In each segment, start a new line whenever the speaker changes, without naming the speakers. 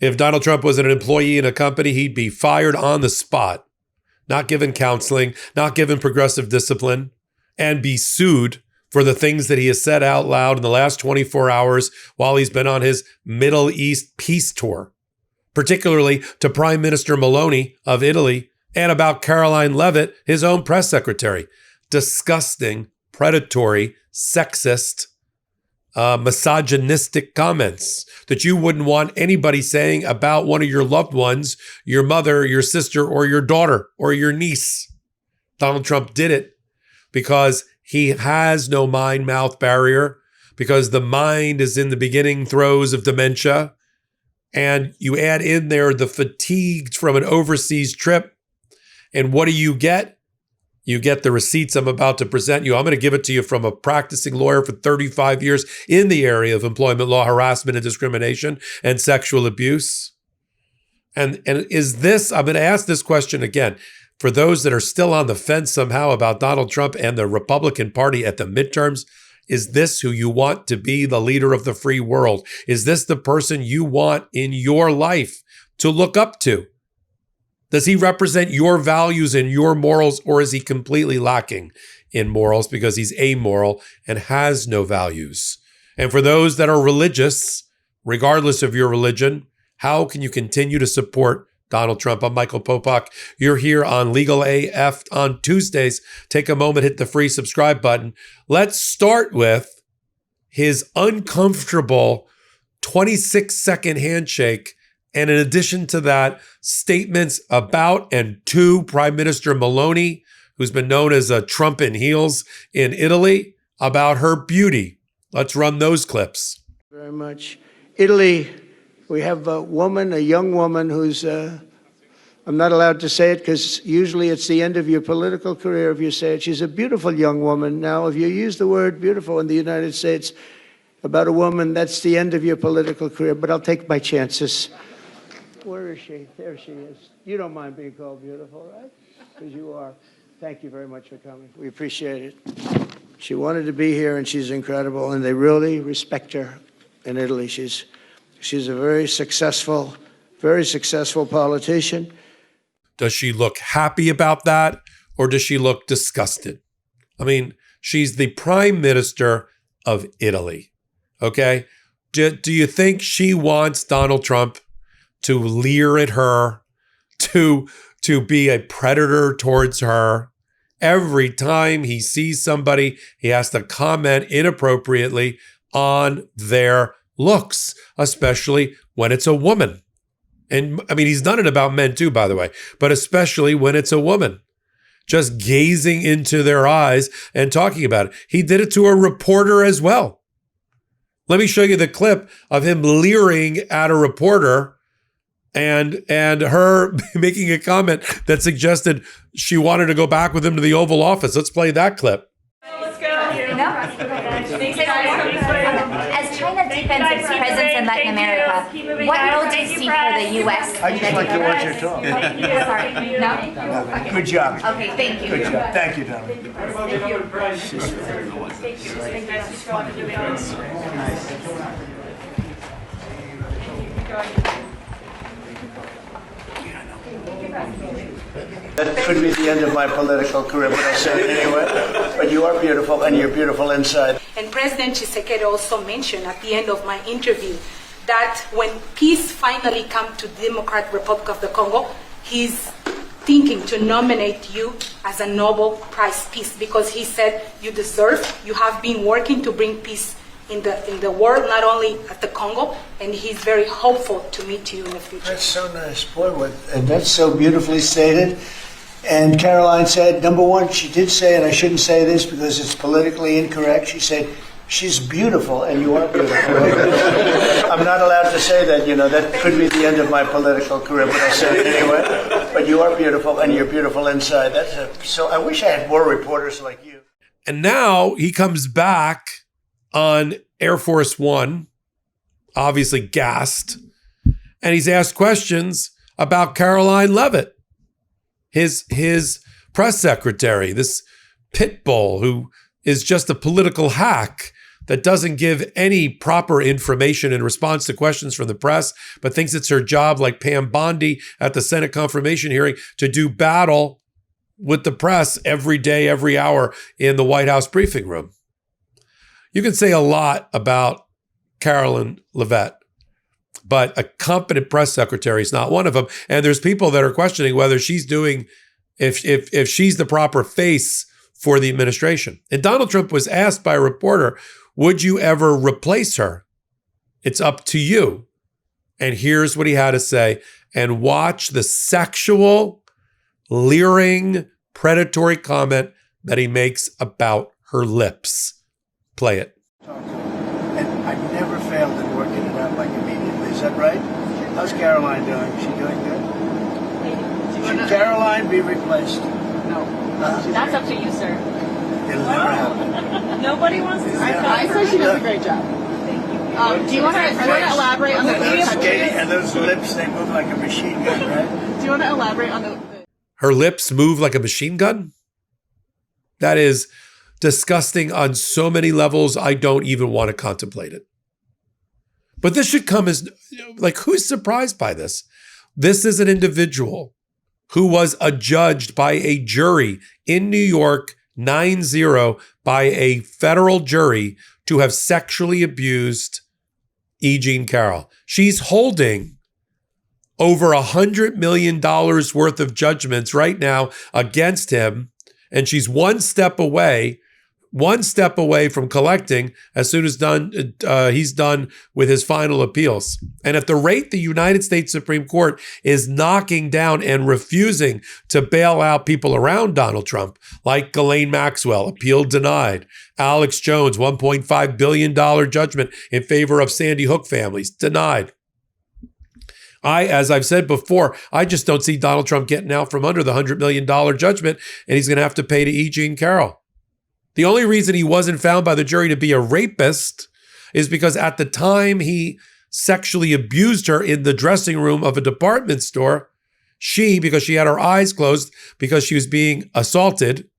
If Donald Trump was an employee in a company, he'd be fired on the spot, not given counseling, not given progressive discipline, and be sued for the things that he has said out loud in the last 24 hours while he's been on his Middle East peace tour, particularly to Prime Minister Meloni of Italy and about Caroline Leavitt, his own press secretary. Disgusting, predatory, sexist, misogynistic comments that you wouldn't want anybody saying about one of your loved ones, your mother, your sister, or your daughter, or your niece. Donald Trump did it because he has no mind-mouth barrier, because the mind is in the beginning throes of dementia. And you add in there the fatigue from an overseas trip. And what do you get? You get the receipts I'm about to present you. I'm going to give it to you from a practicing lawyer for 35 years in the area of employment law, harassment and discrimination and sexual abuse. And is this, I'm going to ask this question again, for those that are still on the fence somehow about Donald Trump and the Republican Party at the midterms, is this who you want to be the leader of the free world? Is this the person you want in your life to look up to? Does he represent your values and your morals, or is he completely lacking in morals because he's amoral and has no values? And for those that are religious, regardless of your religion, how can you continue to support Donald Trump? I'm Michael Popok. You're here on Legal AF on Tuesdays. Take a moment, hit the free subscribe button. Let's start with his uncomfortable 26-second handshake. And in addition to that, statements about and to Prime Minister Meloni, who's been known as a Trump in heels in Italy, about her beauty. Let's run those clips.
Very much. Italy, we have a woman, a young woman who's, I'm not allowed to say it because usually it's the end of your political career if you say it. She's a beautiful young woman. Now, if you use the word beautiful in the United States about a woman, that's the end of your political career, but I'll take my chances. Where is she? There she is. You don't mind being called beautiful, right? Because you are. Thank you very much for coming. We appreciate it. She wanted to be here, and she's incredible, and they really respect her in Italy. She's a very successful politician.
Does she look happy about that, or does she look disgusted? I mean, she's the Prime Minister of Italy, okay? Do you think she wants Donald Trump to leer at her, to be a predator towards her? Every time he sees somebody, he has to comment inappropriately on their looks, especially when it's a woman. And I mean, he's done it about men too, by the way, but especially when it's a woman. Just gazing into their eyes and talking about it. He did it to a reporter as well. Let me show you the clip of him leering at a reporter and her making a comment that suggested she wanted to go back with him to the Oval Office. Let's play that clip.
Let's go. As China deepens its presence in Latin America, what role do you see for the U.S.?
I just like to watch her talk.
Sorry, no? Okay.
Good job.
Okay, thank you.
Good job. Thank you, darling. That could be the end of my political career, but I'll say it anyway. But you are beautiful, and you're beautiful inside.
And President Tshisekedi also mentioned at the end of my interview that when peace finally comes to the Democratic Republic of the Congo, he's thinking to nominate you as a Nobel Prize Peace because he said you deserve, you have been working to bring peace in the world, not only at the Congo, and he's very hopeful to meet you in the future.
That's so nice, boy, and that's so beautifully stated. And Caroline said, number one, she did say, and I shouldn't say this because it's politically incorrect, she said, she's beautiful, and you are beautiful. I'm not allowed to say that, that could be the end of my political career, but I'll say it anyway. But you are beautiful, and you're beautiful inside. So I wish I had more reporters like you.
And now he comes back on Air Force One, obviously gassed, and he's asked questions about Caroline Leavitt, his press secretary, this pit bull who is just a political hack that doesn't give any proper information in response to questions from the press, but thinks it's her job, like Pam Bondi at the Senate confirmation hearing, to do battle with the press every day, every hour in the White House briefing room. You can say a lot about Carolyn Leavitt, but a competent press secretary is not one of them. And there's people that are questioning whether she's doing, if she's the proper face for the administration. And Donald Trump was asked by a reporter, would you ever replace her? It's up to you. And here's what he had to say. And watch the sexual, leering, predatory comment that he makes about her lips. Play it.
And I've never failed in working it out like immediately. Is that right? How's Caroline doing? Is she doing good? Should Caroline be replaced?
No. That's up to you, sir.
It'll never happen.
Nobody wants to. I say she does a great job. Thank you. Do you want to elaborate on the
and those lips, they move like a machine gun, right?
Do you want to elaborate on the
Her lips move like a machine gun? That is disgusting on so many levels, I don't even want to contemplate it. But this should come as, like, who's surprised by this? This is an individual who was adjudged by a jury in New York, 9-0, by a federal jury to have sexually abused E. Jean Carroll. She's holding over $100 million worth of judgments right now against him, and she's one step away from collecting as soon as he's done with his final appeals. And at the rate the United States Supreme Court is knocking down and refusing to bail out people around Donald Trump, like Ghislaine Maxwell, appeal denied, Alex Jones, $1.5 billion judgment in favor of Sandy Hook families, denied. As I've said before, I just don't see Donald Trump getting out from under the $100 million judgment, and he's going to have to pay to E. Jean Carroll. The only reason he wasn't found by the jury to be a rapist is because at the time he sexually abused her in the dressing room of a department store, she, because she had her eyes closed because she was being assaulted,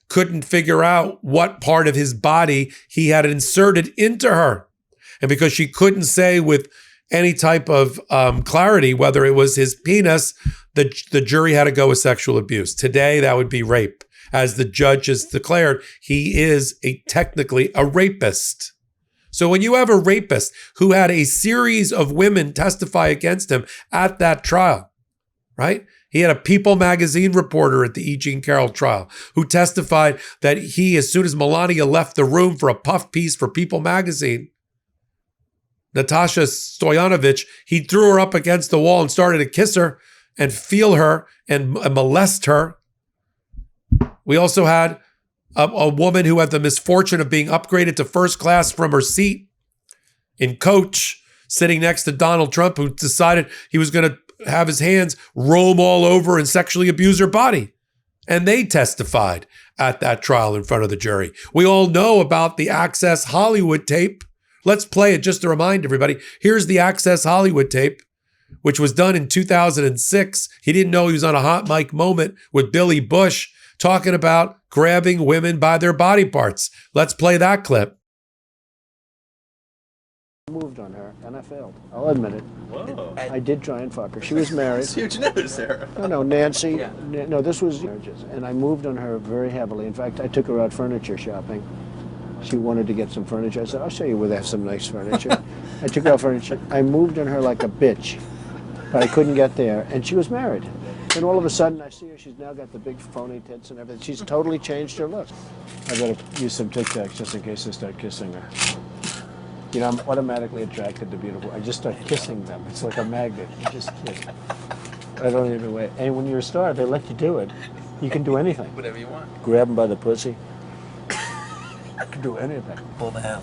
couldn't figure out what part of his body he had inserted into her. And because she couldn't say with any type of clarity whether it was his penis, the jury had to go with sexual abuse. Today, that would be rape. As the judge has declared, he is technically a rapist. So when you have a rapist who had a series of women testify against him at that trial, right? He had a People magazine reporter at the E. Jean Carroll trial who testified that he, as soon as Melania left the room for a puff piece for People magazine, Natasha Stoyanovich, he threw her up against the wall and started to kiss her and feel her and molest her. We also had a woman who had the misfortune of being upgraded to first class from her seat in coach, sitting next to Donald Trump, who decided he was going to have his hands roam all over and sexually abuse her body. And they testified at that trial in front of the jury. We all know about the Access Hollywood tape. Let's play it just to remind everybody. Here's the Access Hollywood tape, which was done in 2006. He didn't know he was on a hot mic moment with Billy Bush, talking about grabbing women by their body parts. Let's play that clip.
I moved on her, and I failed. I'll admit it. Whoa. I did try and fuck her. She was married.
Huge news, Sarah.
No, Nancy. Yeah. No, this was marriages. And I moved on her very heavily. In fact, I took her out furniture shopping. She wanted to get some furniture. I said, I'll show you where they have some nice furniture. I took her out furniture. I moved on her like a bitch, but I couldn't get there. And she was married. And all of a sudden, I see her. She's now got the big phony tits and everything. She's totally changed her look. I better use some Tic Tacs just in case I start kissing her. You know, I'm automatically attracted to beautiful. I just start kissing them. It's like a magnet. You just kiss. I don't even wait. And when you're a star, they let you do it. You can do anything.
Whatever you want.
Grab them by the pussy. You can do anything.
Pull the hell.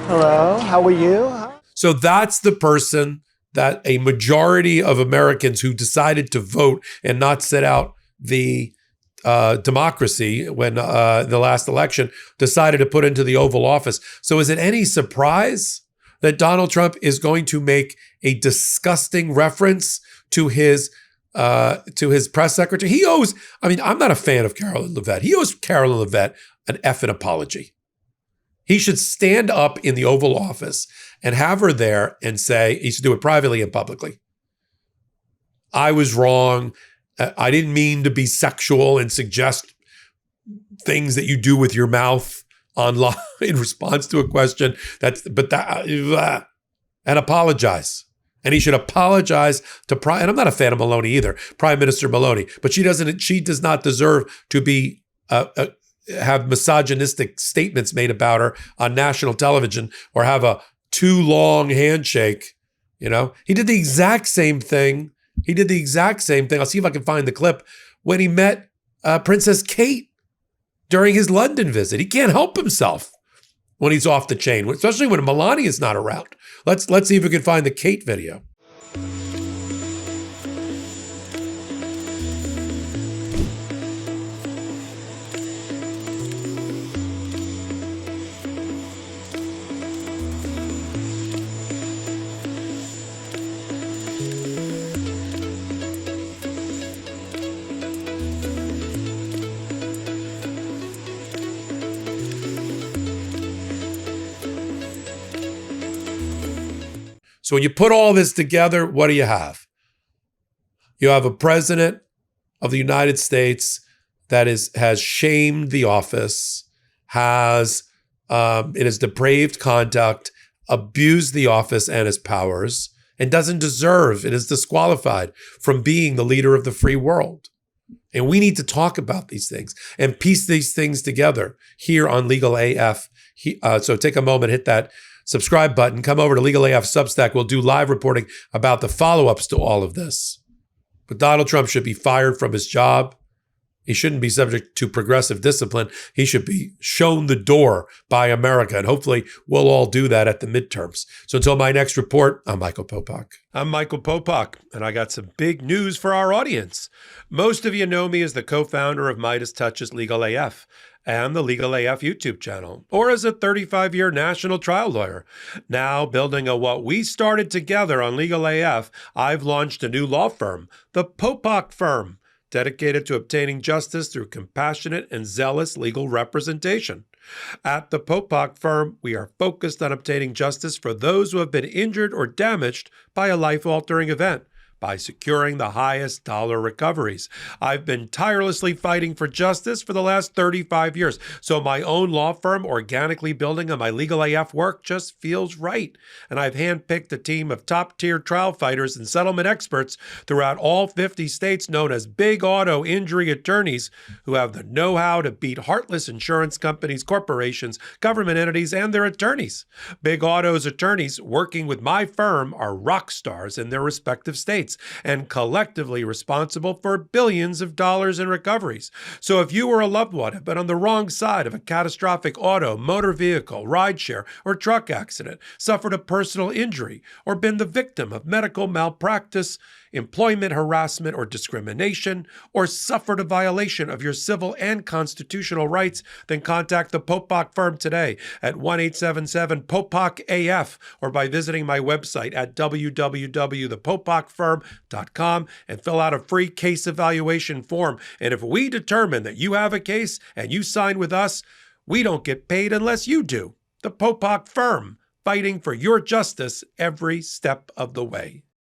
Hello, how are you?
So that's the person that a majority of Americans who decided to vote and not sit out the democracy when the last election decided to put into the Oval Office. So is it any surprise that Donald Trump is going to make a disgusting reference to his to his press secretary. He owes, I mean, I'm not a fan of Carolyn Levitt. He owes Carolyn Levitt an effing apology. He should stand up in the Oval Office and have her there and say, he should do it privately and publicly. I was wrong. I didn't mean to be sexual and suggest things that you do with your mouth online in response to a question. And apologize. And he should apologize to and I'm not a fan of Maloney either, Prime Minister Maloney, but she does not deserve to be have misogynistic statements made about her on national television or have a too long handshake. You know, he did the exact same thing. I'll see if I can find the clip when he met Princess Kate during his London visit. He can't help himself when he's off the chain, especially when Melania is not around. Let's see if we can find the Kate video. So when you put all this together, what do you have? You have a president of the United States that has shamed the office, has, in his depraved conduct, abused the office and his powers, and doesn't deserve, and is disqualified from being the leader of the free world. And we need to talk about these things and piece these things together here on Legal AF. So take a moment, hit that subscribe button, come over to Legal AF Substack. We'll do live reporting about the follow-ups to all of this. But Donald Trump should be fired from his job. He shouldn't be subject to progressive discipline. He should be shown the door by America. And hopefully we'll all do that at the midterms. So until my next report, I'm Michael Popok. I'm Michael Popok, and I got some big news for our audience. Most of you know me as the co-founder of Midas Touch's Legal AF and the Legal AF YouTube channel, or as a 35-year national trial lawyer. Now, building on what we started together on Legal AF, I've launched a new law firm, the Popok Firm, dedicated to obtaining justice through compassionate and zealous legal representation. At the Popok Firm, we are focused on obtaining justice for those who have been injured or damaged by a life-altering event, by securing the highest dollar recoveries. I've been tirelessly fighting for justice for the last 35 years, so my own law firm organically building on my Legal AF work just feels right. And I've handpicked a team of top-tier trial fighters and settlement experts throughout all 50 states known as big auto injury attorneys who have the know-how to beat heartless insurance companies, corporations, government entities, and their attorneys. Big Auto's attorneys working with my firm are rock stars in their respective states and collectively responsible for billions of dollars in recoveries. So if you or a loved one have been on the wrong side of a catastrophic auto, motor vehicle, rideshare, or truck accident, suffered a personal injury, or been the victim of medical malpractice, employment harassment or discrimination, or suffered a violation of your civil and constitutional rights, then contact the Popok Firm today at 1-877-POPOK-AF or by visiting my website at www.thepopokfirm.com and fill out a free case evaluation form. And if we determine that you have a case and you sign with us, we don't get paid unless you do. The Popok Firm, fighting for your justice every step of the way.